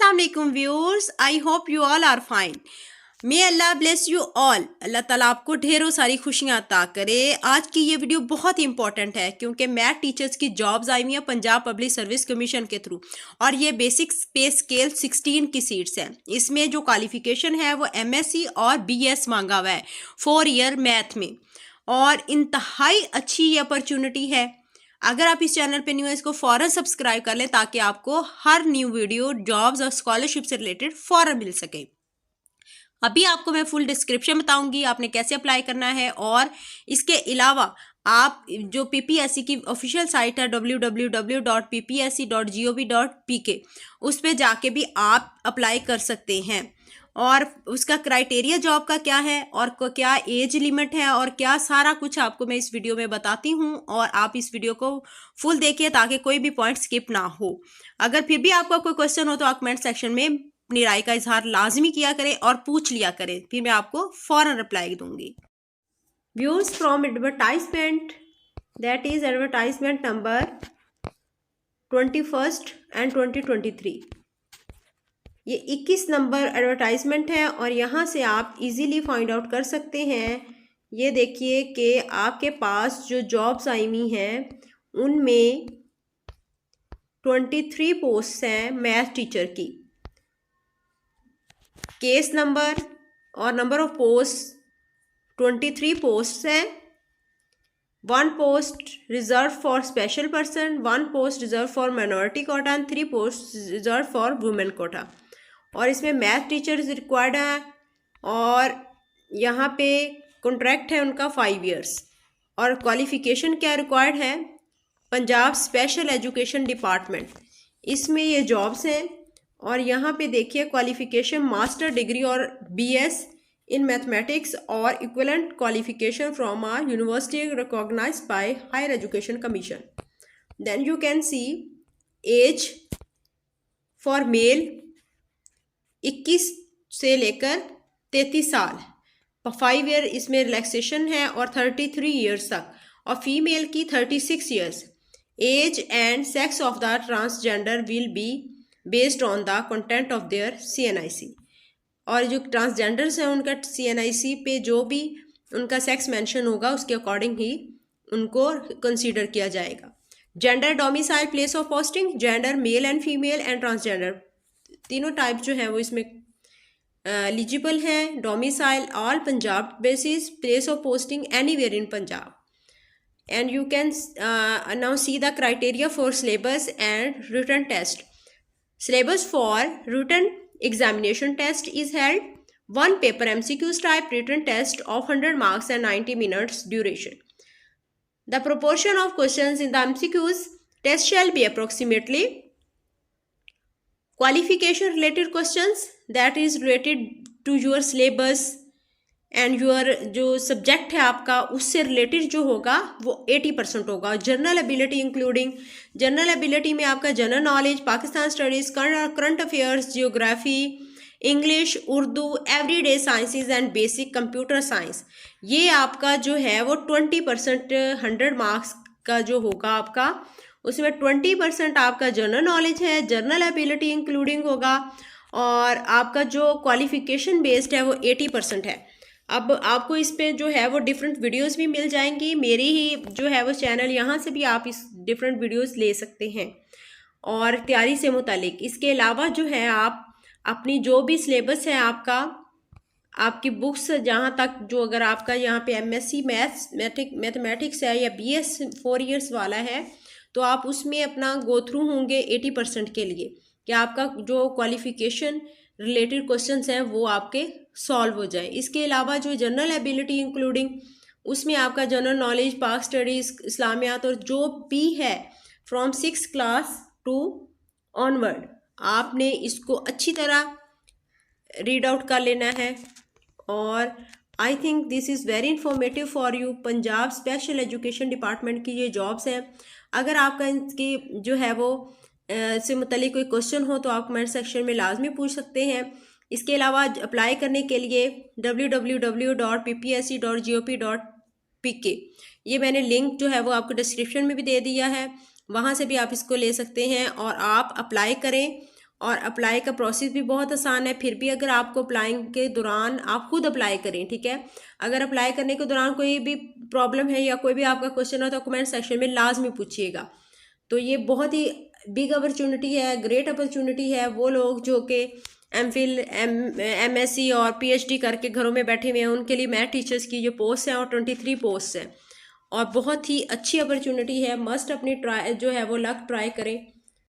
अस्सलाम वालेकुम viewers, I hope you all are fine. May Allah bless you all. अल्लाह ताला आपको ढेरों सारी खुशियां अता करे। आज की ये वीडियो बहुत ही इंपॉर्टेंट है क्योंकि मैथ टीचर्स की जॉब्स आई हुई हैं पंजाब पब्लिक सर्विस कमीशन के थ्रू, और ये बेसिक पे स्केल 16 की सीट्स हैं। इसमें जो क्वालिफिकेशन है वो MSc और BS मांगा हुआ है 4 ईयर मैथ में, और इंतहाई अच्छी ये अपॉर्चुनिटी है। अगर आप इस चैनल पे न्यू है, इसको फ़ौरन सब्सक्राइब कर लें ताकि आपको हर न्यू वीडियो जॉब्स और स्कॉलरशिप से रिलेटेड फ़ौरन मिल सके। अभी आपको मैं फुल डिस्क्रिप्शन बताऊंगी आपने कैसे अप्लाई करना है, और इसके अलावा आप जो PPSC की ऑफिशियल साइट है www.ppsc.gov.pk उस पर जाके भी आप अप्लाई कर सकते हैं। और उसका क्राइटेरिया जॉब का क्या है और क्या एज लिमिट है और क्या सारा कुछ आपको मैं इस वीडियो में बताती हूँ, और आप इस वीडियो को फुल देखिए ताकि कोई भी पॉइंट स्किप ना हो। अगर फिर भी आपका कोई क्वेश्चन हो तो आप कमेंट सेक्शन में अपनी राय का इजहार लाजमी किया करें और पूछ लिया करें, फिर मैं आपको फौरन रिप्लाई दूंगी। Views from advertisement, that is advertisement number 21 and 2023। ये 21 नंबर एडवर्टाइजमेंट है और यहाँ से आप इजीली फाइंड आउट कर सकते हैं। ये देखिए कि आपके पास जो जॉब्स आई हुई हैं उनमें 23 पोस्ट हैं मैथ टीचर की। केस नंबर और नंबर ऑफ पोस्ट 23 पोस्ट हैं। 1 post reserve for special person, 1 post reserve for minority quota and 3 post reserve for women quota. और इसमें मैथ टीचर्स रिक्वायर्ड है और यहाँ पे कॉन्ट्रैक्ट है उनका 5 इयर्स। और क्वालिफिकेशन क्या रिक्वायर्ड है, पंजाब स्पेशल एजुकेशन डिपार्टमेंट, इसमें ये जॉब्स हैं। और यहाँ पे देखिए क्वालिफिकेशन मास्टर डिग्री और BS इन मैथमेटिक्स और equivalent qualification from a university recognised by higher education commission. Then you can see age for male 21 से लेकर 33 साल, 5 ईयर इसमें रिलैक्सेशन है, और 33 ईयर्स तक, और फीमेल की 36 years. Age and sex of the transgender will be based on the content of their CNIC। और जो ट्रांसजेंडर्स हैं उनका CNIC पे जो भी उनका सेक्स मेंशन होगा उसके अकॉर्डिंग ही उनको कंसीडर किया जाएगा। Gender, domicile, place of posting, gender male and female and transgender, तीनों टाइप जो है वो इसमें एलिजिबल हैं। Domicile all Punjab basis, place of posting anywhere in Punjab. And you can now see the criteria for syllabus and written test. Syllabus for written examination test is held 1 paper MCQs type written test of 100 marks and 90 minutes duration. The proportion of questions in the MCQs test shall be approximately qualification related questions, that is related to your syllabus and your जो subject है आपका उससे related जो होगा वो 80% होगा। General ability including, general ability में आपका general knowledge, Pakistan studies, current affairs, geography, English, Urdu, everyday sciences and basic computer science, ये आपका जो है वो 20% 100 मार्क्स का जो होगा आपका, उसमें 20% आपका जनरल नॉलेज है, जनरल एबिलिटी इंक्लूडिंग होगा, और आपका जो क्वालिफिकेशन बेस्ड है वो 80% है। अब आपको इस पे जो है वो डिफरेंट वीडियोस भी मिल जाएंगी, मेरी ही जो है वो चैनल, यहाँ से भी आप इस डिफरेंट वीडियोस ले सकते हैं और तैयारी से मुतालिक। इसके अलावा जो है आप अपनी जो भी सिलेबस है आपका, आपकी बुक्स जहाँ तक जो, अगर आपका यहाँ पे MSc मैथमेटिक्स है या BS 4 इयर्स वाला है तो आप उसमें अपना गो थ्रू होंगे 80% के लिए कि आपका जो क्वालिफिकेशन रिलेटेड क्वेश्चंस हैं वो आपके सॉल्व हो जाए। इसके अलावा जो जनरल एबिलिटी इंक्लूडिंग, उसमें आपका जनरल नॉलेज, पाक स्टडीज़, इस्लामियात और जो भी है फ्रॉम 6 क्लास टू ऑनवर्ड, आपने इसको अच्छी तरह रीड आउट कर लेना है। और I think this is very informative for you. Punjab special education department की ये जॉब्स हैं। अगर आपका इनकी जो है वो से मुतालिक कोई क्वेश्चन हो तो आप कमेंट सेक्शन में लाजमी पूछ सकते हैं। इसके अलावा अप्लाई करने के लिए www.ppsc.gop.pk ये मैंने लिंक जो है वो आपको डिस्क्रिप्शन में भी दे दिया है, वहाँ से भी आप इसको ले सकते हैं और आप अप्लाई करें और अप्लाई का प्रोसेस भी बहुत आसान है। फिर भी अगर आपको अप्लाइंग के दौरान आप खुद अप्लाई करें, ठीक है। अगर अप्लाई करने के दौरान कोई भी प्रॉब्लम है या कोई भी आपका क्वेश्चन हो तो कमेंट सेक्शन में लाजमी पूछिएगा। तो ये बहुत ही बिग अपॉर्चुनिटी है, ग्रेट अपॉर्चुनिटी है। वो लोग जो कि MPhil MSc और PhD करके घरों में बैठे हुए हैं, उनके लिए मैथ टीचर्स की जो पोस्ट हैं और 23 पोस्ट हैं और बहुत ही अच्छी अपॉर्चुनिटी है। मस्ट अपनी ट्राई जो है वो लक ट्राई करें।